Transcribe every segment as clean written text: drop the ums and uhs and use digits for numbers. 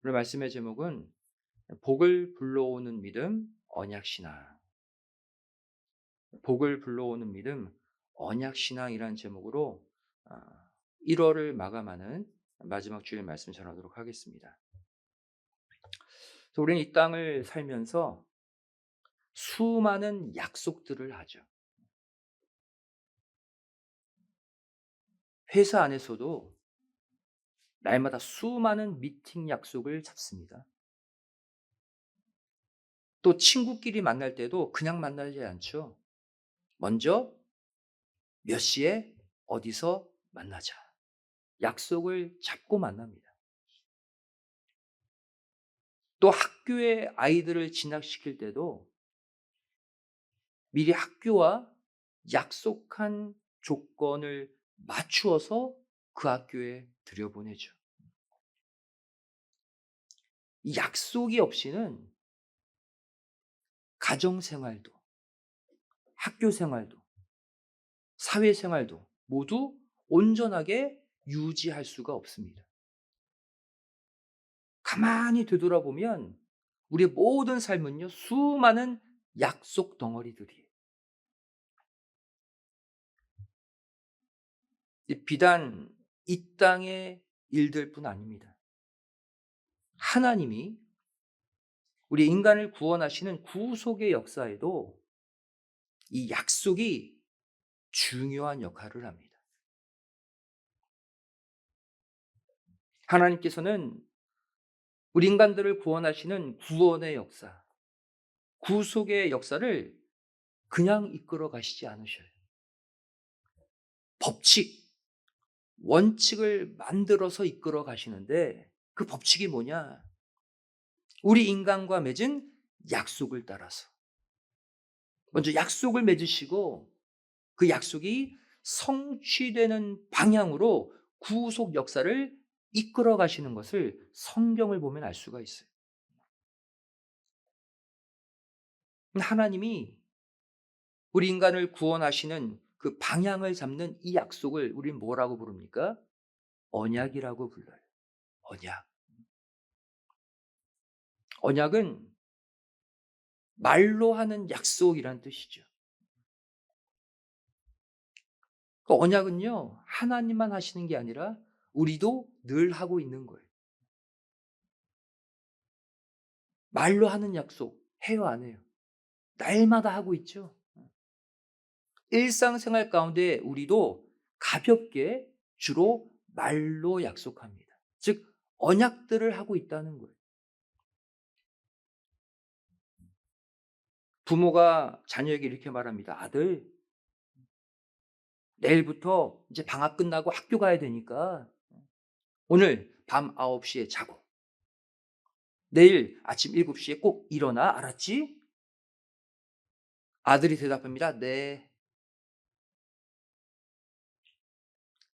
오늘 말씀의 제목은 복을 불러오는 믿음, 언약신앙. 복을 불러오는 믿음, 언약신앙이라는 제목으로 1월을 마감하는 마지막 주일 말씀 전하도록 하겠습니다. 그래서 우리는 이 땅을 살면서 수많은 약속들을 하죠. 회사 안에서도 날마다 수많은 미팅 약속을 잡습니다. 또 친구끼리 만날 때도 그냥 만나지 않죠. 먼저 몇 시에 어디서 만나자. 약속을 잡고 만납니다. 또 학교에 아이들을 진학시킬 때도 미리 학교와 약속한 조건을 맞추어서 그 학교에 들여보내죠. 이 약속이 없이는 가정생활도, 학교생활도, 사회생활도 모두 온전하게 유지할 수가 없습니다. 가만히 되돌아보면 우리의 모든 삶은요, 수많은 약속 덩어리들이에요. 비단 이 땅의 일들뿐 아닙니다. 하나님이 우리 인간을 구원하시는 구속의 역사에도 이 약속이 중요한 역할을 합니다. 하나님께서는 우리 인간들을 구원하시는 구원의 역사, 구속의 역사를 그냥 이끌어 가시지 않으셔요. 법칙, 원칙을 만들어서 이끌어 가시는데 그 법칙이 뭐냐? 우리 인간과 맺은 약속을 따라서. 먼저 약속을 맺으시고 그 약속이 성취되는 방향으로 구속 역사를 이끌어 가시는 것을 성경을 보면 알 수가 있어요. 하나님이 우리 인간을 구원하시는 그 방향을 잡는 이 약속을 우리는 뭐라고 부릅니까? 언약이라고 불러요. 언약. 언약은 말로 하는 약속이란 뜻이죠. 그 언약은요, 하나님만 하시는 게 아니라 우리도 늘 하고 있는 거예요. 말로 하는 약속, 해요, 안 해요? 날마다 하고 있죠. 일상생활 가운데 우리도 가볍게 주로 말로 약속합니다. 즉, 언약들을 하고 있다는 거예요. 부모가 자녀에게 이렇게 말합니다. 아들, 내일부터 이제 방학 끝나고 학교 가야 되니까 오늘 밤 9시에 자고 내일 아침 7시에 꼭 일어나. 알았지? 아들이 대답합니다. 네.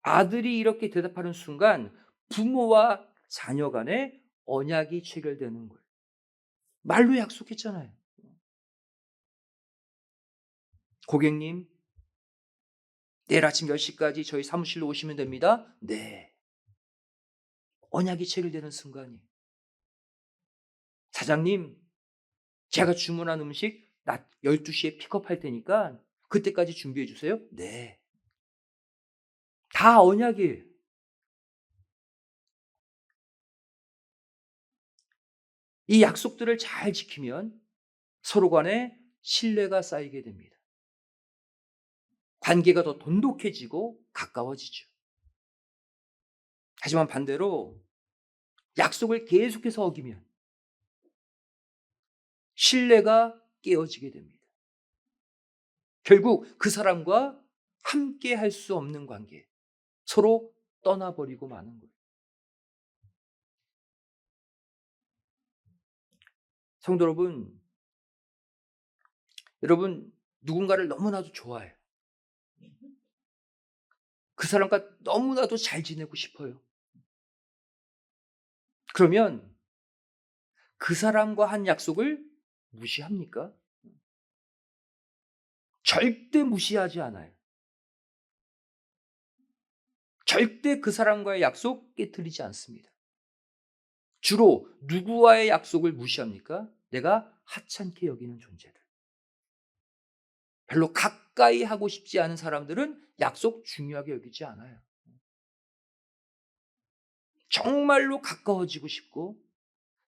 아들이 이렇게 대답하는 순간 부모와 자녀 간에 언약이 체결되는 거예요. 말로 약속했잖아요. 고객님, 내일 아침 10시까지 저희 사무실로 오시면 됩니다. 네. 언약이 체결되는 순간이에요. 사장님, 제가 주문한 음식 낮 12시에 픽업할 테니까 그때까지 준비해 주세요. 네. 다 언약이에요. 이 약속들을 잘 지키면 서로 간에 신뢰가 쌓이게 됩니다. 관계가 더 돈독해지고 가까워지죠. 하지만 반대로 약속을 계속해서 어기면 신뢰가 깨어지게 됩니다. 결국 그 사람과 함께 할 수 없는 관계, 서로 떠나버리고 마는 거예요. 성도 여러분 누군가를 너무나도 좋아해요. 그 사람과 너무나도 잘 지내고 싶어요. 그러면 그 사람과 한 약속을 무시합니까? 절대 무시하지 않아요. 절대 그 사람과의 약속 깨트리지 않습니다. 주로 누구와의 약속을 무시합니까? 내가 하찮게 여기는 존재들. 별로 가까이 하고 싶지 않은 사람들은 약속 중요하게 여기지 않아요. 정말로 가까워지고 싶고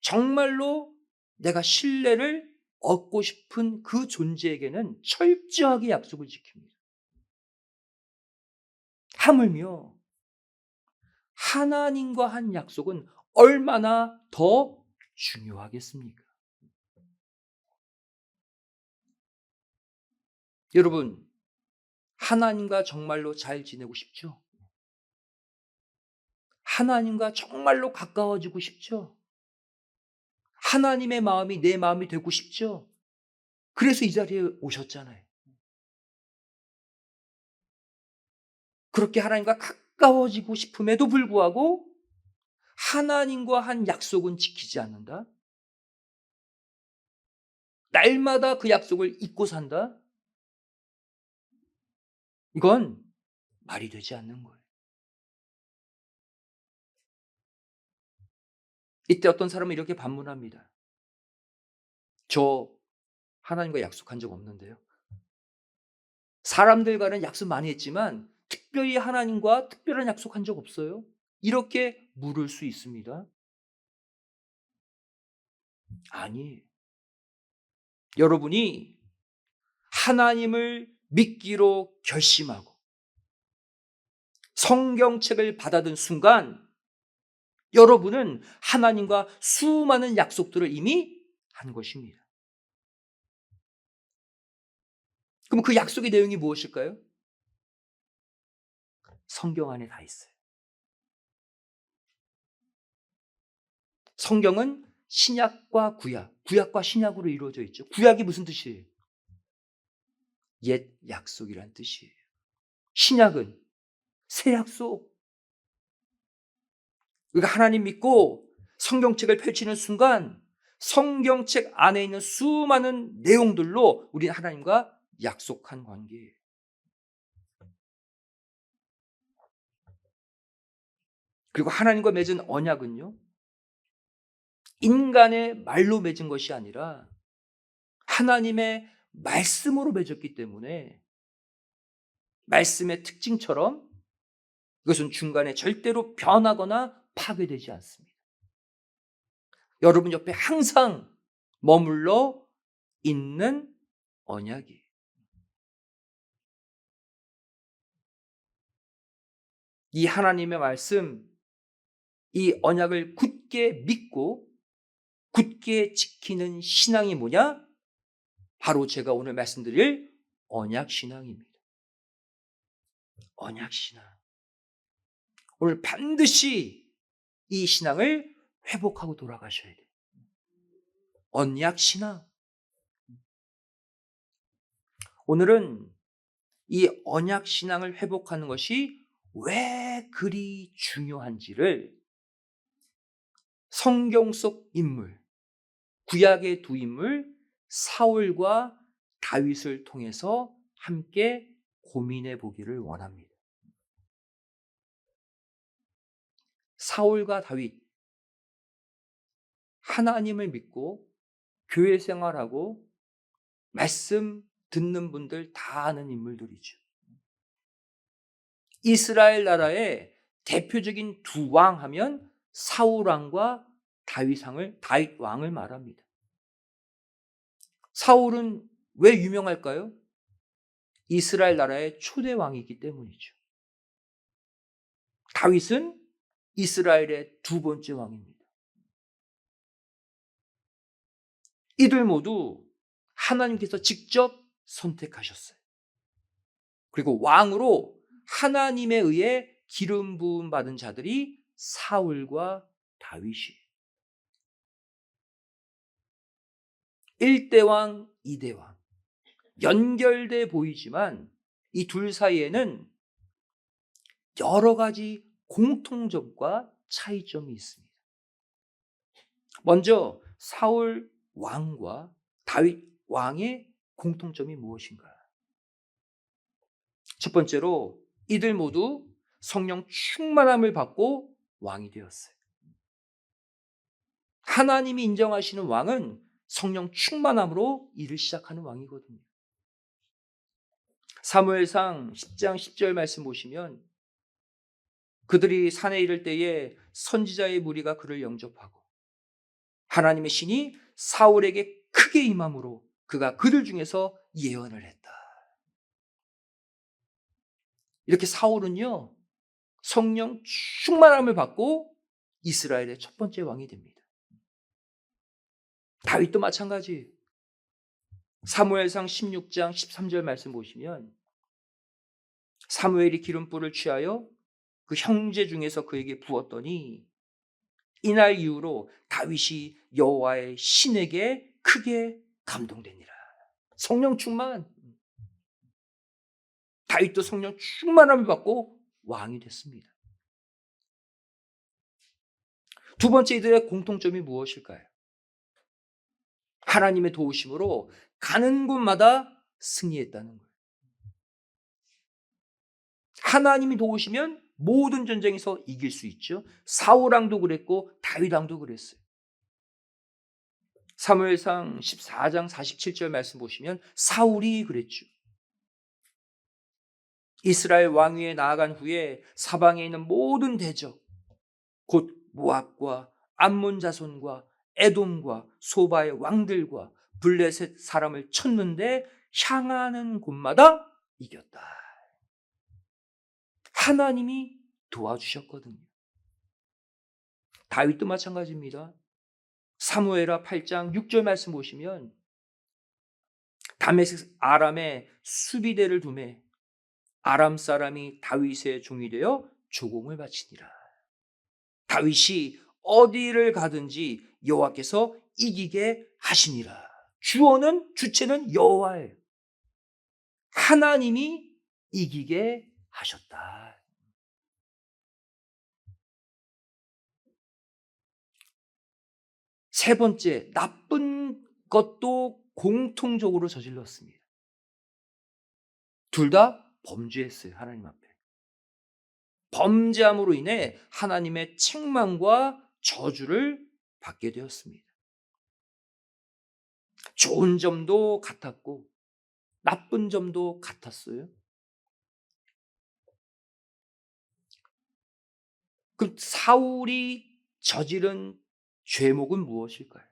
정말로 내가 신뢰를 얻고 싶은 그 존재에게는 철저하게 약속을 지킵니다. 하물며 하나님과 한 약속은 얼마나 더 중요하겠습니까? 여러분, 하나님과 정말로 잘 지내고 싶죠? 하나님과 정말로 가까워지고 싶죠? 하나님의 마음이 내 마음이 되고 싶죠? 그래서 이 자리에 오셨잖아요. 그렇게 하나님과 가까워지고 싶음에도 불구하고 하나님과 한 약속은 지키지 않는다? 날마다 그 약속을 잊고 산다? 이건 말이 되지 않는 거예요. 이때 어떤 사람은 이렇게 반문합니다. 저 하나님과 약속한 적 없는데요. 사람들과는 약속 많이 했지만 특별히 하나님과 특별한 약속한 적 없어요. 이렇게 물을 수 있습니다. 아니, 여러분이 하나님을 믿기로 결심하고 성경책을 받아든 순간 여러분은 하나님과 수많은 약속들을 이미 한 것입니다. 그럼 그 약속의 내용이 무엇일까요? 성경 안에 다 있어요. 성경은 신약과 구약, 구약과 신약으로 이루어져 있죠. 구약이 무슨 뜻이에요? 옛 약속이란 뜻이에요. 신약은 새 약속. 우리가 하나님 믿고 성경책을 펼치는 순간 성경책 안에 있는 수많은 내용들로 우리는 하나님과 약속한 관계예요. 그리고 하나님과 맺은 언약은요, 인간의 말로 맺은 것이 아니라 하나님의 말씀으로 맺었기 때문에 말씀의 특징처럼 이것은 중간에 절대로 변하거나 파괴되지 않습니다. 여러분 옆에 항상 머물러 있는 언약이에요. 이 하나님의 말씀, 이 언약을 굳게 믿고 굳게 지키는 신앙이 뭐냐? 바로 제가 오늘 말씀드릴 언약 신앙입니다. 언약 신앙. 오늘 반드시 이 신앙을 회복하고 돌아가셔야 돼요. 언약 신앙. 오늘은 이 언약 신앙을 회복하는 것이 왜 그리 중요한지를 성경 속 인물, 구약의 두 인물 사울과 다윗을 통해서 함께 고민해 보기를 원합니다. 사울과 다윗, 하나님을 믿고 교회 생활하고 말씀 듣는 분들 다 아는 인물들이죠. 이스라엘 나라의 대표적인 두 왕 하면 사울 왕과 다윗 왕을 말합니다. 사울은 왜 유명할까요? 이스라엘 나라의 초대 왕이기 때문이죠. 다윗은 이스라엘의 두 번째 왕입니다. 이들 모두 하나님께서 직접 선택하셨어요. 그리고 왕으로 하나님에 의해 기름 부음 받은 자들이 사울과 다윗이에요. 1대 왕, 2대 왕. 연결돼 보이지만 이 둘 사이에는 여러 가지 공통점과 차이점이 있습니다. 먼저 사울 왕과 다윗 왕의 공통점이 무엇인가? 첫 번째로 이들 모두 성령 충만함을 받고 왕이 되었어요. 하나님이 인정하시는 왕은 성령 충만함으로 일을 시작하는 왕이거든요. 사무엘상 10장 10절 말씀 보시면 그들이 산에 이를 때에 선지자의 무리가 그를 영접하고 하나님의 신이 사울에게 크게 임함으로 그가 그들 중에서 예언을 했다. 이렇게 사울은요, 성령 충만함을 받고 이스라엘의 첫 번째 왕이 됩니다. 다윗도 마찬가지. 사무엘상 16장 13절 말씀 보시면 사무엘이 기름불을 취하여 그 형제 중에서 그에게 부었더니 이날 이후로 다윗이 여호와의 신에게 크게 감동되니라. 성령 충만. 다윗도 성령 충만함을 받고 왕이 됐습니다. 두 번째 이들의 공통점이 무엇일까요? 하나님의 도우심으로 가는 곳마다 승리했다는 거예요. 하나님이 도우시면 모든 전쟁에서 이길 수 있죠. 사울왕도 그랬고 다윗왕도 그랬어요. 사무엘상 14장 47절 말씀 보시면 사울이 그랬죠. 이스라엘 왕위에 나아간 후에 사방에 있는 모든 대적 곧 모압과 암몬 자손과 에돔과 소바의 왕들과 블레셋 사람을 쳤는데 향하는 곳마다 이겼다. 하나님이 도와주셨거든요. 다윗도 마찬가지입니다. 사무엘하 8장 6절 말씀 보시면 다메섹 아람에 수비대를 두매 아람 사람이 다윗의 종이 되어 조공을 바치니라. 다윗이 어디를 가든지 여호와께서 이기게 하시니라. 주체는 여호와예요. 하나님이 이기게 하셨다. 세 번째, 나쁜 것도 공통적으로 저질렀습니다. 둘 다 범죄했어요. 하나님 앞에. 범죄함으로 인해 하나님의 책망과 저주를 받게 되었습니다. 좋은 점도 같았고 나쁜 점도 같았어요. 그럼 사울이 저지른 죄목은 무엇일까요?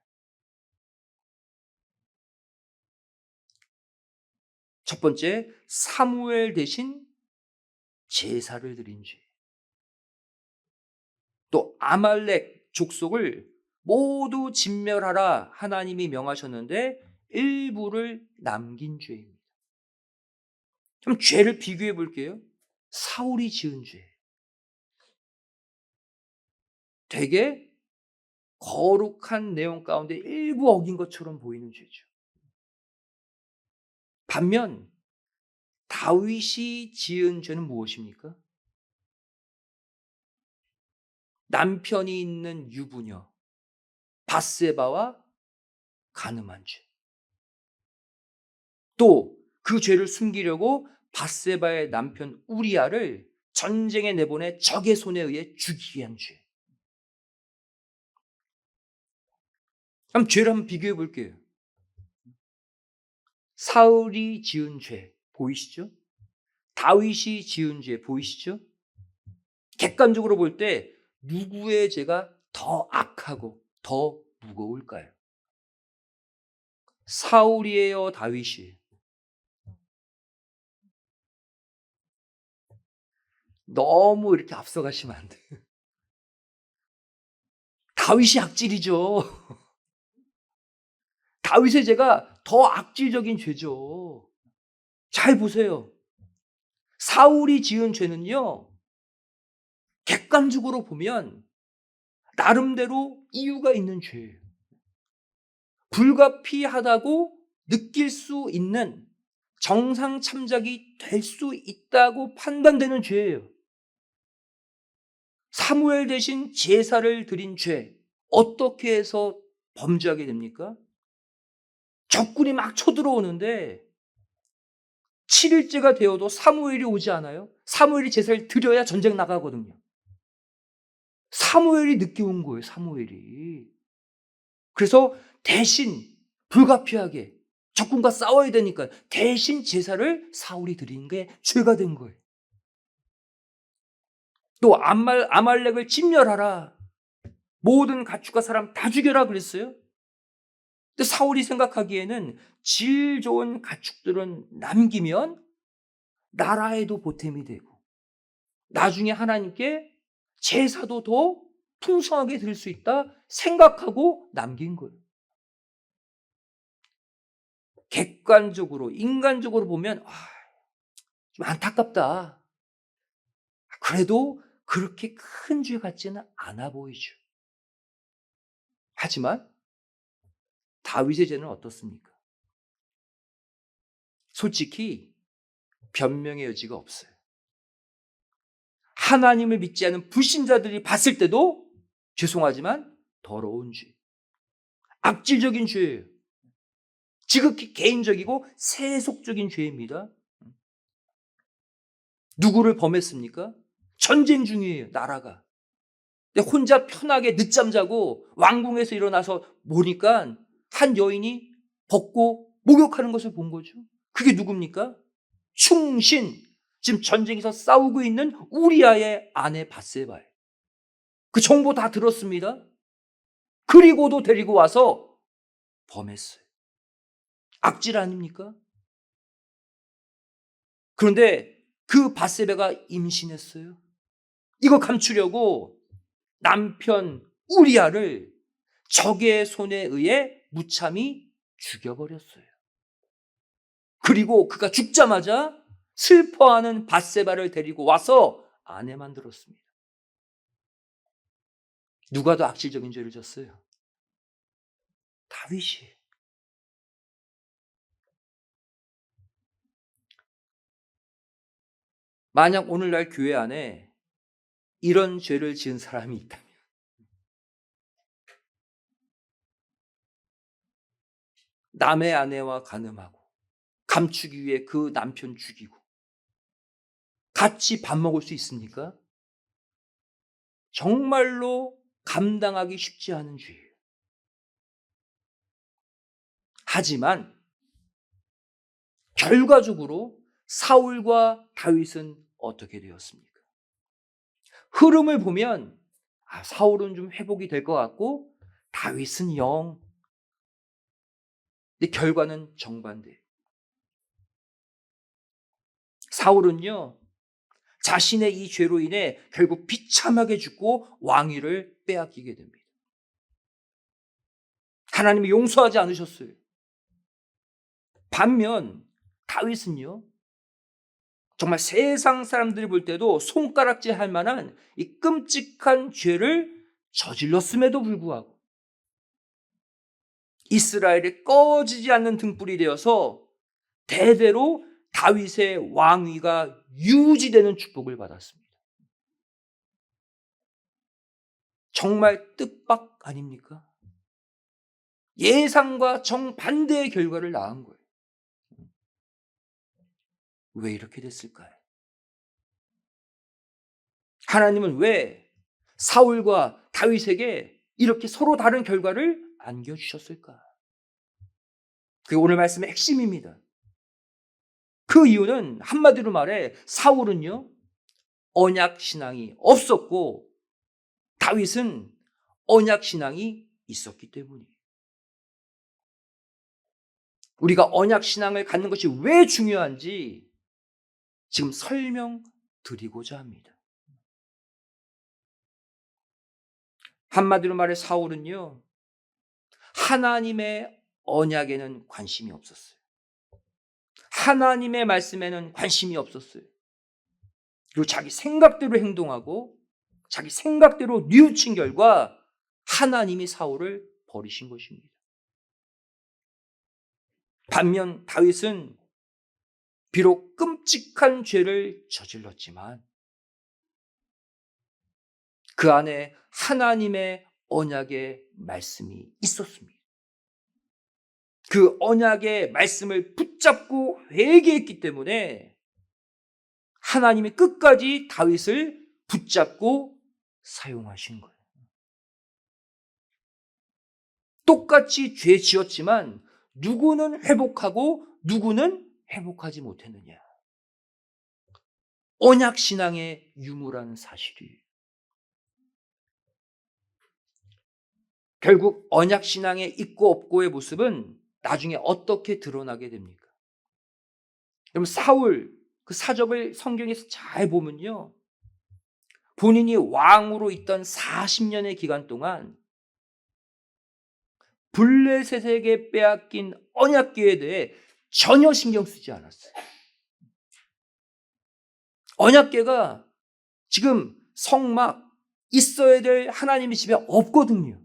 첫 번째, 사무엘 대신 제사를 드린 죄. 또 아말렉 족속을 모두 진멸하라 하나님이 명하셨는데 일부를 남긴 죄입니다. 그럼 죄를 비교해 볼게요. 사울이 지은 죄. 되게 거룩한 내용 가운데 일부 어긴 것처럼 보이는 죄죠. 반면 다윗이 지은 죄는 무엇입니까? 남편이 있는 유부녀 바세바와 간음한 죄. 또 그 죄를 숨기려고 바세바의 남편 우리아를 전쟁에 내보내 적의 손에 의해 죽이게 한 죄. 그럼 죄를 한번 비교해 볼게요. 사울이 지은 죄 보이시죠? 다윗이 지은 죄 보이시죠? 객관적으로 볼 때 누구의 죄가 더 악하고 더 무거울까요? 사울이에요, 다윗이에요? 너무 이렇게 앞서가시면 안 돼요. 다윗이 악질이죠. 다윗의 죄가 더 악질적인 죄죠. 잘 보세요. 사울이 지은 죄는요, 객관적으로 보면 나름대로 이유가 있는 죄예요. 불가피하다고 느낄 수 있는 정상 참작이 될 수 있다고 판단되는 죄예요. 사무엘 대신 제사를 드린 죄, 어떻게 해서 범죄하게 됩니까? 적군이 막 쳐들어오는데 7일째가 되어도 사무엘이 오지 않아요? 사무엘이 제사를 드려야 전쟁 나가거든요. 사무엘이 늦게 온 거예요, 사무엘이. 그래서 대신 불가피하게 적군과 싸워야 되니까 대신 제사를 사울이 드리는 게 죄가 된 거예요. 또 아말렉을 진멸하라. 모든 가축과 사람 다 죽여라 그랬어요. 근데 사울이 생각하기에는 질 좋은 가축들은 남기면 나라에도 보탬이 되고 나중에 하나님께 제사도 더 풍성하게 드릴 수 있다 생각하고 남긴 거예요. 객관적으로 인간적으로 보면 좀 안타깝다. 그래도 그렇게 큰 죄 같지는 않아 보이죠. 하지만 다윗의 죄는 어떻습니까? 솔직히 변명의 여지가 없어요. 하나님을 믿지 않은 불신자들이 봤을 때도 죄송하지만 더러운 죄, 악질적인 죄예요. 지극히 개인적이고 세속적인 죄입니다. 누구를 범했습니까? 전쟁 중이에요, 나라가. 근데 혼자 편하게 늦잠 자고 왕궁에서 일어나서 보니까 한 여인이 벗고 목욕하는 것을 본 거죠. 그게 누굽니까? 충신, 지금 전쟁에서 싸우고 있는 우리아의 아내 밧세바예요. 그 정보 다 들었습니다. 그리고도 데리고 와서 범했어요. 악질 아닙니까? 그런데 그 밧세바가 임신했어요. 이거 감추려고 남편 우리아를 적의 손에 의해 무참히 죽여버렸어요. 그리고 그가 죽자마자 슬퍼하는 밧세바를 데리고 와서 아내 만들었습니다. 누가 더 악질적인 죄를 졌어요? 다윗이. 만약 오늘날 교회 안에 이런 죄를 지은 사람이 있다면 남의 아내와 간음하고 감추기 위해 그 남편 죽이고 같이 밥 먹을 수 있습니까? 정말로 감당하기 쉽지 않은 죄예요. 하지만 결과적으로 사울과 다윗은 어떻게 되었습니까? 흐름을 보면 사울은 좀 회복이 될 것 같고 다윗은 영. 근데 결과는 정반대예요. 사울은요, 자신의 이 죄로 인해 결국 비참하게 죽고 왕위를 빼앗기게 됩니다. 하나님이 용서하지 않으셨어요. 반면 다윗은요, 정말 세상 사람들이 볼 때도 손가락질 할 만한 이 끔찍한 죄를 저질렀음에도 불구하고 이스라엘의 꺼지지 않는 등불이 되어서 대대로 다윗의 왕위가 유지되는 축복을 받았습니다. 정말 뜻밖 아닙니까? 예상과 정반대의 결과를 낳은 거예요. 왜 이렇게 됐을까요? 하나님은 왜 사울과 다윗에게 이렇게 서로 다른 결과를 안겨주셨을까? 그게 오늘 말씀의 핵심입니다. 그 이유는 한마디로 말해 사울은요, 언약 신앙이 없었고 다윗은 언약 신앙이 있었기 때문이에요. 우리가 언약 신앙을 갖는 것이 왜 중요한지 지금 설명드리고자 합니다. 한마디로 말해 사울은요, 하나님의 언약에는 관심이 없었어요. 하나님의 말씀에는 관심이 없었어요. 그리고 자기 생각대로 행동하고 자기 생각대로 뉘우친 결과 하나님이 사울을 버리신 것입니다. 반면 다윗은 비록 끔찍한 죄를 저질렀지만 그 안에 하나님의 언약의 말씀이 있었습니다. 그 언약의 말씀을 붙잡고 회개했기 때문에 하나님이 끝까지 다윗을 붙잡고 사용하신 거예요. 똑같이 죄 지었지만 누구는 회복하고 누구는 회복하지 못했느냐. 언약 신앙의 유무라는 사실이. 결국 언약 신앙의 있고 없고의 모습은 나중에 어떻게 드러나게 됩니까? 여러분, 사울 그 사적을 성경에서 잘 보면요, 본인이 왕으로 있던 40년의 기간 동안 블레셋에게 빼앗긴 언약궤에 대해 전혀 신경 쓰지 않았어요. 언약궤가 지금 성막 있어야 될 하나님의 집에 없거든요.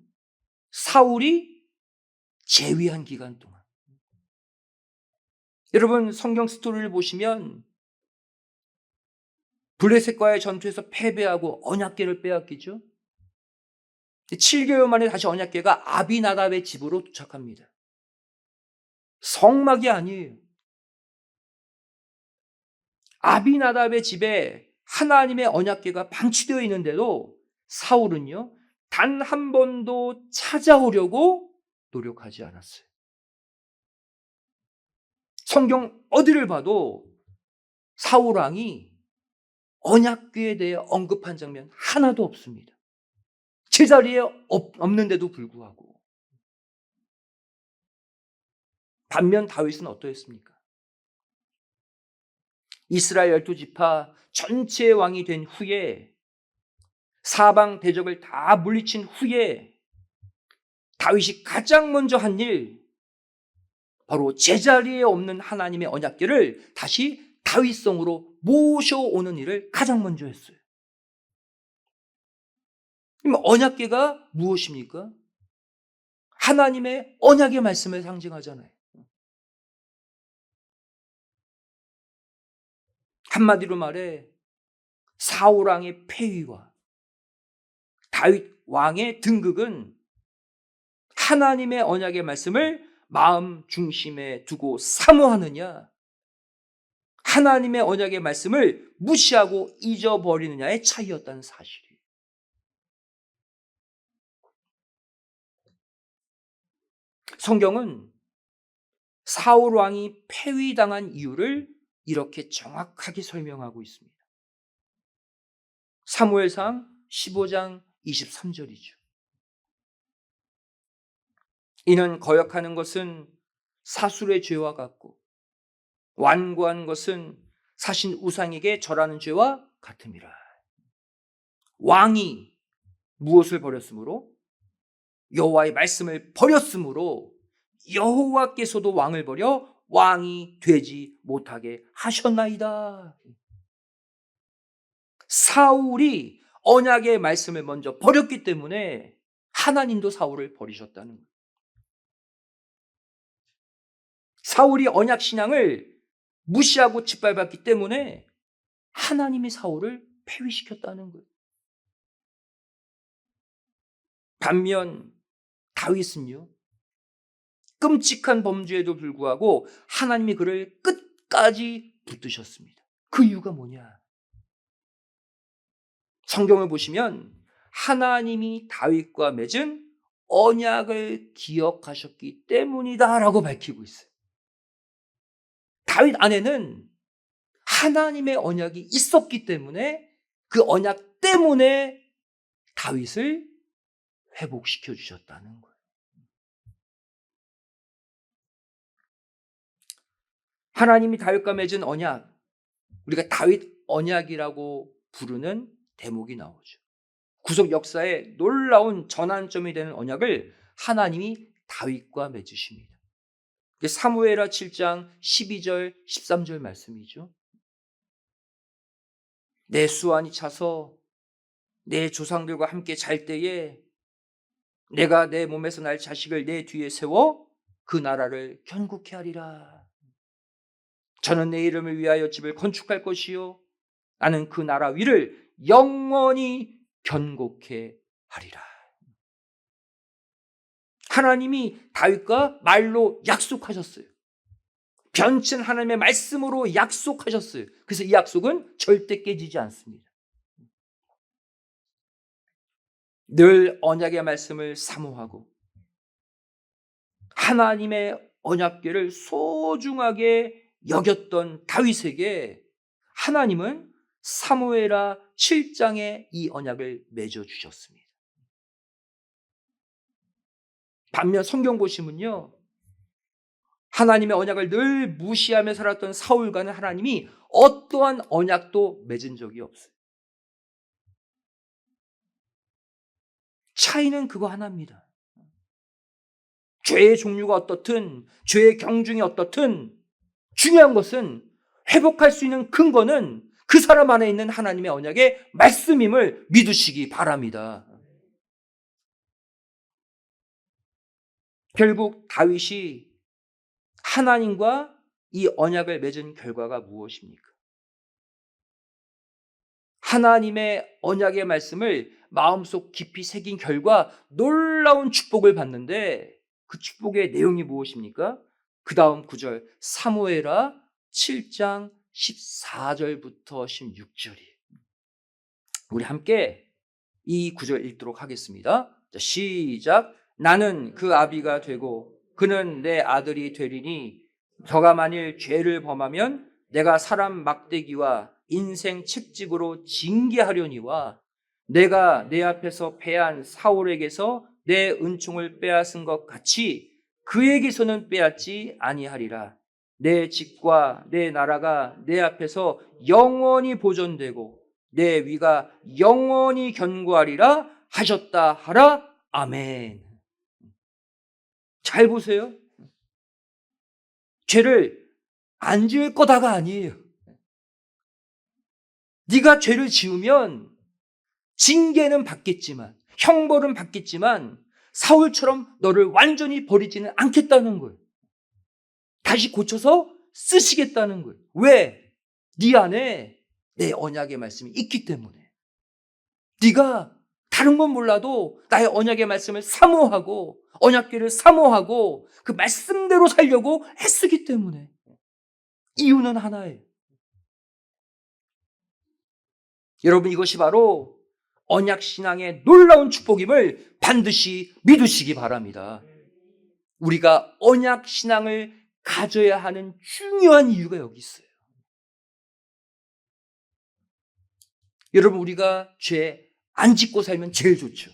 사울이 재위한 기간 동안. 여러분, 성경 스토리를 보시면 블레셋과의 전투에서 패배하고 언약궤를 빼앗기죠. 7개월 만에 다시 언약궤가 아비나답의 집으로 도착합니다. 성막이 아니에요. 아비나답의 집에 하나님의 언약궤가 방치되어 있는데도 사울은요, 단 한 번도 찾아오려고 노력하지 않았어요. 성경 어디를 봐도 사울 왕이 언약궤에 대해 언급한 장면 하나도 없습니다. 제자리에 없는데도 불구하고. 반면 다윗은 어떠했습니까? 이스라엘 12지파 전체의 왕이 된 후에, 사방 대적을 다 물리친 후에 다윗이 가장 먼저 한 일, 바로 제자리에 없는 하나님의 언약궤를 다시 다윗성으로 모셔오는 일을 가장 먼저 했어요. 그럼 언약궤가 무엇입니까? 하나님의 언약의 말씀을 상징하잖아요. 한마디로 말해 사울 왕의 폐위와 다윗 왕의 등극은 하나님의 언약의 말씀을 마음 중심에 두고 사모하느냐, 하나님의 언약의 말씀을 무시하고 잊어버리느냐의 차이였다는 사실이에요. 성경은 사울 왕이 폐위당한 이유를 이렇게 정확하게 설명하고 있습니다. 사무엘상 15장 23절이죠. 이는 거역하는 것은 사술의 죄와 같고 완고한 것은 사신 우상에게 절하는 죄와 같음이라. 왕이 무엇을 버렸으므로? 여호와의 말씀을 버렸으므로 여호와께서도 왕을 버려 왕이 되지 못하게 하셨나이다. 사울이 언약의 말씀을 먼저 버렸기 때문에 하나님도 사울을 버리셨다는 거예요. 사울이 언약 신앙을 무시하고 짓밟았기 때문에 하나님이 사울을 폐위시켰다는 거예요. 반면 다윗은요, 끔찍한 범죄에도 불구하고 하나님이 그를 끝까지 붙드셨습니다. 그 이유가 뭐냐? 성경을 보시면 하나님이 다윗과 맺은 언약을 기억하셨기 때문이다라고 밝히고 있어요. 다윗 안에는 하나님의 언약이 있었기 때문에 그 언약 때문에 다윗을 회복시켜 주셨다는 거예요. 하나님이 다윗과 맺은 언약, 우리가 다윗 언약이라고 부르는 대목이 나오죠. 구속 역사에 놀라운 전환점이 되는 언약을 하나님이 다윗과 맺으십니다. 사무엘하 7장 12절 13절 말씀이죠. 내 수완이 차서 내 조상들과 함께 잘 때에 내가 내 몸에서 날 자식을 내 뒤에 세워 그 나라를 견고케 하리라. 저는 내 이름을 위하여 집을 건축할 것이요 나는 그 나라 위를 영원히 견고케 하리라. 하나님이 다윗과 말로 약속하셨어요. 변친 하나님의 말씀으로 약속하셨어요. 그래서 이 약속은 절대 깨지지 않습니다. 늘 언약의 말씀을 사모하고 하나님의 언약궤를 소중하게 여겼던 다윗에게 하나님은 사무엘하 7장에 이 언약을 맺어 주셨습니다. 반면 성경 보시면요, 하나님의 언약을 늘 무시하며 살았던 사울과는 하나님이 어떠한 언약도 맺은 적이 없어요. 차이는 그거 하나입니다. 죄의 종류가 어떻든, 죄의 경중이 어떻든, 중요한 것은 회복할 수 있는 근거는 그 사람 안에 있는 하나님의 언약의 말씀임을 믿으시기 바랍니다. 결국 다윗이 하나님과 이 언약을 맺은 결과가 무엇입니까? 하나님의 언약의 말씀을 마음속 깊이 새긴 결과 놀라운 축복을 받는데 그 축복의 내용이 무엇입니까? 그 다음 구절 사무엘하 7장 14절부터 16절이에요. 우리 함께 이 구절 읽도록 하겠습니다. 자, 시작. 나는 그 아비가 되고 그는 내 아들이 되리니 저가 만일 죄를 범하면 내가 사람 막대기와 인생 채찍으로 징계하려니와 내가 내 앞에서 패한 사울에게서 내 은총을 빼앗은 것 같이 그에게서는 빼앗지 아니하리라. 내 집과 내 나라가 내 앞에서 영원히 보존되고 내 위가 영원히 견고하리라 하셨다 하라. 아멘. 잘 보세요. 죄를 안 지을 거다가 아니에요. 네가 죄를 지으면 징계는 받겠지만, 형벌은 받겠지만 사울처럼 너를 완전히 버리지는 않겠다는 거예요. 다시 고쳐서 쓰시겠다는 거예요. 왜? 네 안에 내 언약의 말씀이 있기 때문에. 네가 다른 건 몰라도 나의 언약의 말씀을 사모하고 언약궤를 사모하고 그 말씀대로 살려고 애쓰기 때문에. 이유는 하나예요. 여러분, 이것이 바로 언약신앙의 놀라운 축복임을 반드시 믿으시기 바랍니다. 우리가 언약신앙을 가져야 하는 중요한 이유가 여기 있어요. 여러분, 우리가 죄 안 짓고 살면 제일 좋죠.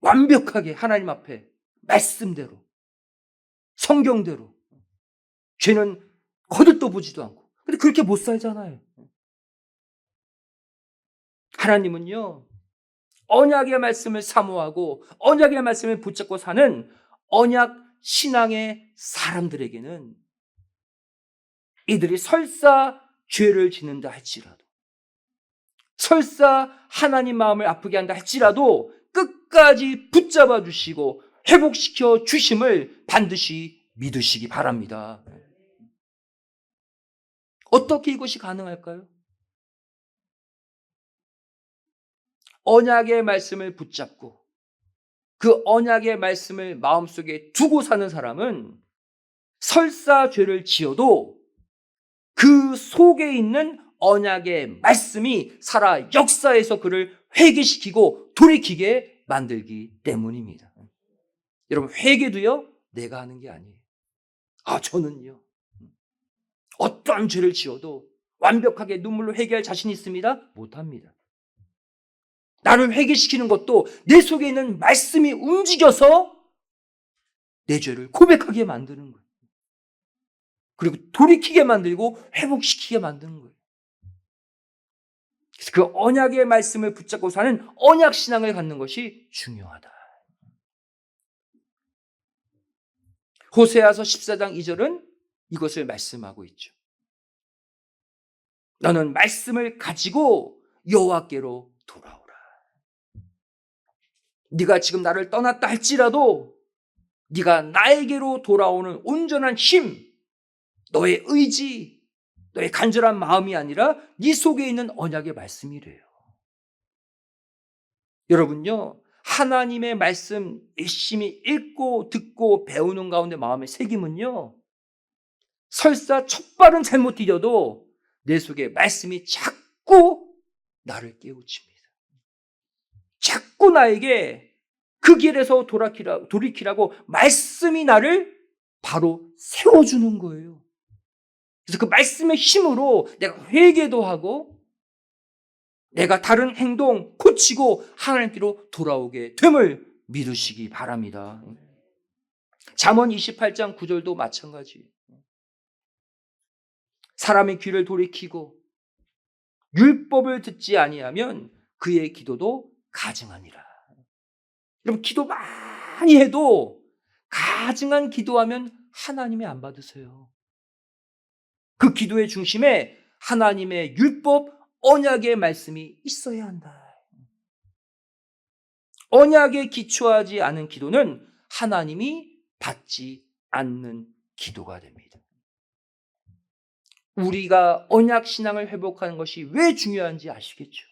완벽하게 하나님 앞에 말씀대로, 성경대로. 죄는 거들떠 보지도 않고. 근데 그렇게 못 살잖아요. 하나님은요, 언약의 말씀을 사모하고 언약의 말씀을 붙잡고 사는 언약 신앙의 사람들에게는 이들이 설사 죄를 짓는다 할지라도, 설사 하나님 마음을 아프게 한다 할지라도 끝까지 붙잡아 주시고 회복시켜 주심을 반드시 믿으시기 바랍니다. 어떻게 이것이 가능할까요? 언약의 말씀을 붙잡고 그 언약의 말씀을 마음속에 두고 사는 사람은 설사 죄를 지어도 그 속에 있는 언약의 말씀이 살아 역사에서 그를 회개시키고 돌이키게 만들기 때문입니다. 여러분, 회개도요, 내가 하는 게 아니에요. 저는요, 어떠한 죄를 지어도 완벽하게 눈물로 회개할 자신이 있습니다? 못합니다. 나를 회개시키는 것도 내 속에 있는 말씀이 움직여서 내 죄를 고백하게 만드는 거예요. 그리고 돌이키게 만들고 회복시키게 만드는 거예요. 그래서 그 언약의 말씀을 붙잡고 사는 언약 신앙을 갖는 것이 중요하다. 호세아서 14장 2절은 이것을 말씀하고 있죠. 너는 말씀을 가지고 여호와께로 돌아오라. 네가 지금 나를 떠났다 할지라도 네가 나에게로 돌아오는 온전한 힘, 너의 의지, 너의 간절한 마음이 아니라 네 속에 있는 언약의 말씀이래요. 여러분요, 하나님의 말씀 열심히 읽고 듣고 배우는 가운데 마음의 새김은요, 설사 첫발은 잘못 디뎌도 내 속에 말씀이 자꾸 나를 깨우칩니다. 자꾸 나에게 그 길에서 돌이키라고 말씀이 나를 바로 세워주는 거예요. 그래서 그 말씀의 힘으로 내가 회개도 하고 내가 다른 행동 고치고 하나님께로 돌아오게 됨을 믿으시기 바랍니다. 잠언 28장 9절도 마찬가지. 사람의 귀를 돌이키고 율법을 듣지 아니하면 그의 기도도 가증하니라. 여러분, 기도 많이 해도 가증한 기도하면 하나님이 안 받으세요. 그 기도의 중심에 하나님의 율법, 언약의 말씀이 있어야 한다. 언약에 기초하지 않은 기도는 하나님이 받지 않는 기도가 됩니다. 우리가 언약 신앙을 회복하는 것이 왜 중요한지 아시겠죠?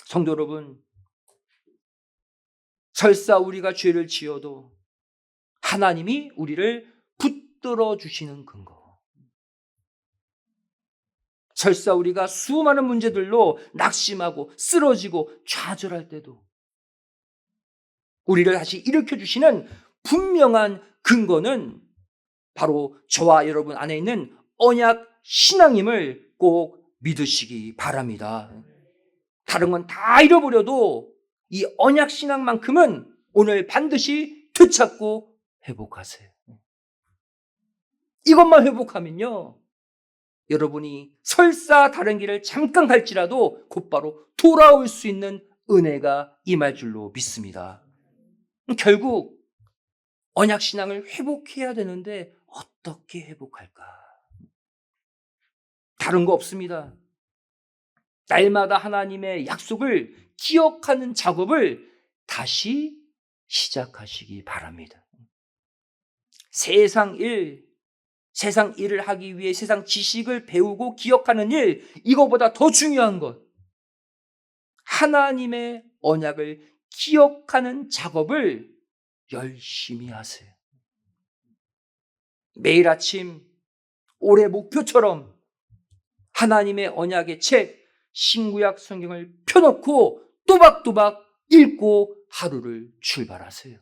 성도 여러분, 설사 우리가 죄를 지어도 하나님이 우리를 붙들어 주시는 근거. 설사 우리가 수많은 문제들로 낙심하고 쓰러지고 좌절할 때도 우리를 다시 일으켜 주시는 분명한 근거는 바로 저와 여러분 안에 있는 언약 신앙임을 꼭 믿으시기 바랍니다. 다른 건 다 잃어버려도 이 언약 신앙만큼은 오늘 반드시 되찾고 회복하세요. 이것만 회복하면요, 여러분이 설사 다른 길을 잠깐 갈지라도 곧바로 돌아올 수 있는 은혜가 임할 줄로 믿습니다. 결국 언약 신앙을 회복해야 되는데 어떻게 회복할까? 다른 거 없습니다. 날마다 하나님의 약속을 기억하는 작업을 다시 시작하시기 바랍니다. 세상 일을 하기 위해 세상 지식을 배우고 기억하는 일, 이거보다 더 중요한 것, 하나님의 언약을 기억하는 작업을 열심히 하세요. 매일 아침 올해 목표처럼 하나님의 언약의 책, 신구약 성경을 펴놓고 또박또박 읽고 하루를 출발하세요.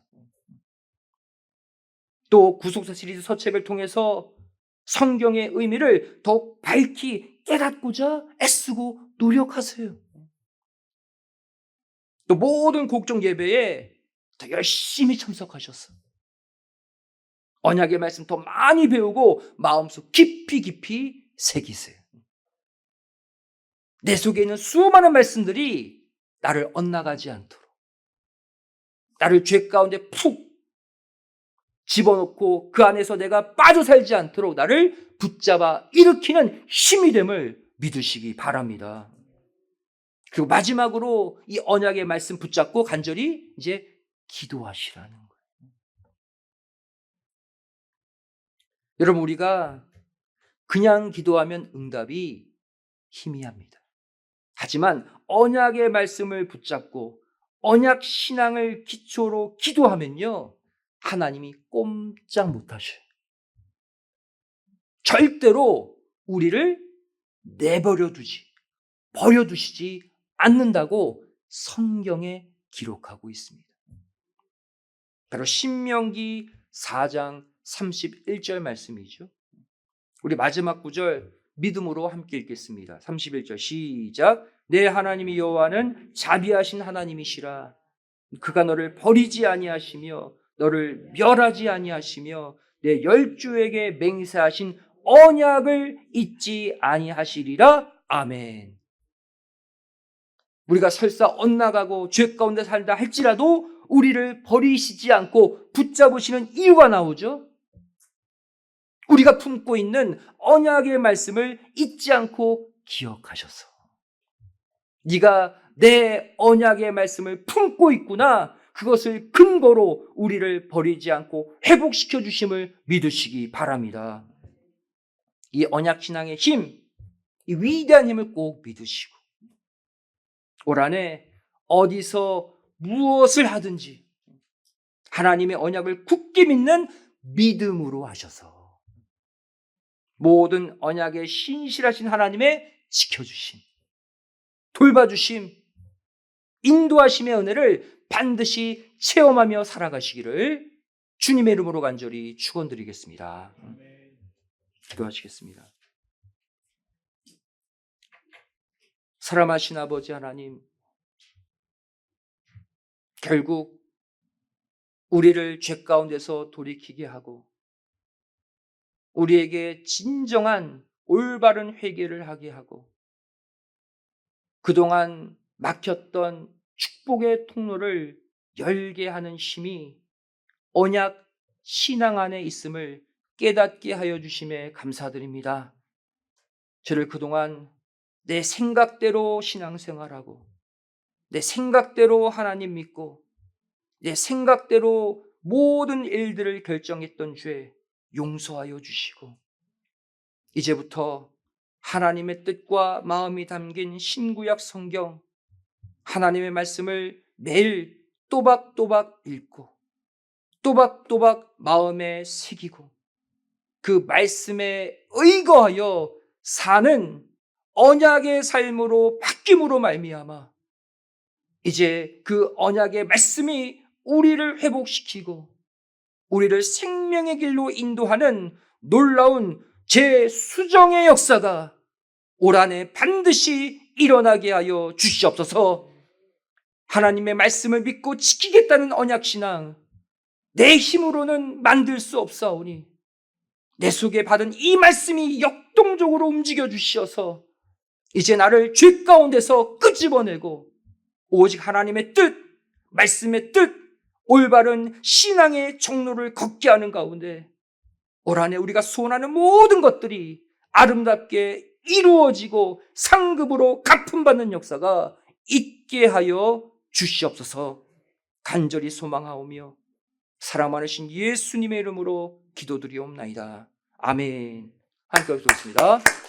또 구속사 시리즈 서책을 통해서 성경의 의미를 더욱 밝히 깨닫고자 애쓰고 노력하세요. 또 모든 곡종 예배에 더 열심히 참석하셨어요. 언약의 말씀 더 많이 배우고 마음속 깊이 새기세요. 내 속에 있는 수많은 말씀들이 나를 엇나가지 않도록, 나를 죄 가운데 푹 집어넣고 그 안에서 내가 빠져 살지 않도록 나를 붙잡아 일으키는 힘이 됨을 믿으시기 바랍니다. 그리고 마지막으로 이 언약의 말씀 붙잡고 간절히 이제 기도하시라는 거예요. 여러분, 우리가 그냥 기도하면 응답이 희미합니다. 하지만 언약의 말씀을 붙잡고 언약 신앙을 기초로 기도하면요, 하나님이 꼼짝 못하셔요. 절대로 우리를 버려두시지 않는다고 성경에 기록하고 있습니다. 바로 신명기 4장 31절 말씀이죠. 우리 마지막 구절 믿음으로 함께 읽겠습니다. 31절 시작. 내 하나님이 여호와는 자비하신 하나님이시라. 그가 너를 버리지 아니하시며 너를 멸하지 아니하시며 내 열조에게 맹세하신 언약을 잊지 아니하시리라. 아멘. 우리가 설사 엇나가고 죄 가운데 살다 할지라도 우리를 버리시지 않고 붙잡으시는 이유가 나오죠. 우리가 품고 있는 언약의 말씀을 잊지 않고 기억하셔서, 네가 내 언약의 말씀을 품고 있구나, 그것을 근거로 우리를 버리지 않고 회복시켜 주심을 믿으시기 바랍니다. 이 언약 신앙의 힘, 이 위대한 힘을 꼭 믿으시고 올 한해 어디서 무엇을 하든지 하나님의 언약을 굳게 믿는 믿음으로 하셔서 모든 언약에 신실하신 하나님의 지켜주심, 돌봐주심, 인도하심의 은혜를 반드시 체험하며 살아가시기를 주님의 이름으로 간절히 축원드리겠습니다. 기도하시겠습니다. 사랑하신 아버지 하나님, 결국 우리를 죄 가운데서 돌이키게 하고 우리에게 진정한 올바른 회개를 하게 하고 그동안 막혔던 축복의 통로를 열게 하는 힘이 언약 신앙 안에 있음을 깨닫게 하여 주심에 감사드립니다. 저를 그동안 내 생각대로 신앙생활하고 내 생각대로 하나님 믿고 내 생각대로 모든 일들을 결정했던 죄 용서하여 주시고 이제부터 하나님의 뜻과 마음이 담긴 신구약 성경 하나님의 말씀을 매일 또박또박 읽고 또박또박 마음에 새기고 그 말씀에 의거하여 사는 언약의 삶으로 바뀜으로 말미암아 이제 그 언약의 말씀이 우리를 회복시키고 우리를 생명의 길로 인도하는 놀라운 재수정의 역사가 올 한해 반드시 일어나게 하여 주시옵소서. 하나님의 말씀을 믿고 지키겠다는 언약신앙 내 힘으로는 만들 수 없사오니 내 속에 받은 이 말씀이 역동적으로 움직여 주시어서 이제 나를 죄 가운데서 끄집어내고 오직 하나님의 뜻, 말씀의 뜻, 올바른 신앙의 정로를 걷게 하는 가운데 올 한해 우리가 소원하는 모든 것들이 아름답게 이루어지고 상급으로 갚음받는 역사가 있게 하여 주시옵소서. 간절히 소망하오며 사랑 많으신 예수님의 이름으로 기도드리옵나이다. 아멘. 함께 기도했습니다.